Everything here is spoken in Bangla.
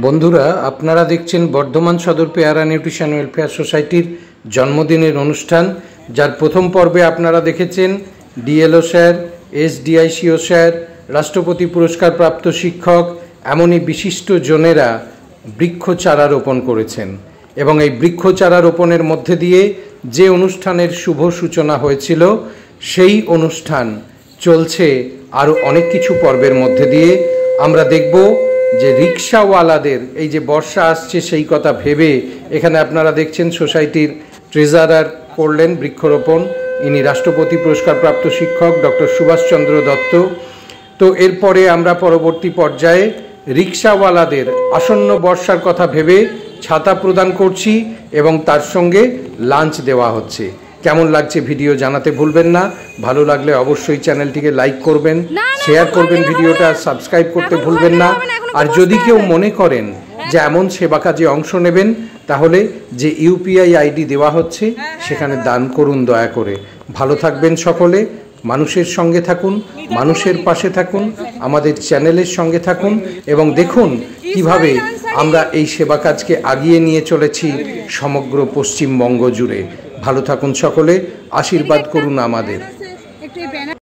বন্ধুরা, আপনারা দেখছেন বর্ধমান সদর পেয়ারা নিউট্রিশন ওয়েলফেয়ার সোসাইটির জন্মদিনের অনুষ্ঠান, যার প্রথম পর্বে আপনারা দেখেছেন ডিএলও স্যার, এসডিআইসিও স্যার, রাষ্ট্রপতি পুরস্কার প্রাপ্ত শিক্ষক, এমনই বিশিষ্ট জনেরা বৃক্ষ চারা রোপণ করেছেন। এবং এই বৃক্ষ চারা রোপণের মধ্যে দিয়ে যে অনুষ্ঠানের শুভ সূচনা হয়েছিল, সেই অনুষ্ঠান চলছে আরও অনেক কিছু পর্বের মধ্যে দিয়ে। আমরা দেখব যে রিক্সাওয়ালাদের এই যে বর্ষা আসছে সেই কথা ভেবে এখানে আপনারা দেখছেন সোসাইটির ট্রেজারার করলেন বৃক্ষরোপণ। ইনি রাষ্ট্রপতি পুরস্কার প্রাপ্ত শিক্ষক ডক্টর সুভাষচন্দ্র দত্ত। তো এরপরে আমরা পরবর্তী পর্যায়ে রিক্সাওয়ালাদের আসন্ন বর্ষার কথা ভেবে ছাতা প্রদান করছি এবং তার সঙ্গে লাঞ্চ দেওয়া হচ্ছে। কেমন লাগছে ভিডিও জানাতে ভুলবেন না। ভালো লাগলে অবশ্যই চ্যানেলটিকে লাইক করবেন, শেয়ার করবেন, ভিডিওটা সাবস্ক্রাইব করতে ভুলবেন না। আর যদি কেউ মনে করেন যে এমন সেবা কাজে অংশ নেবেন, তাহলে যে ইউপিআই আইডি দেওয়া হচ্ছে সেখানে দান করুন দয়া করে। ভালো থাকবেন সকলে, মানুষের সঙ্গে থাকুন, মানুষের পাশে থাকুন, আমাদের চ্যানেলের সঙ্গে থাকুন এবং দেখুন কিভাবে আমরা এই সেবা কাজকে আগিয়ে নিয়ে চলেছি সমগ্র পশ্চিমবঙ্গ জুড়ে। ভালো থাকুন সকলে, আশীর্বাদ করুন আমাদের।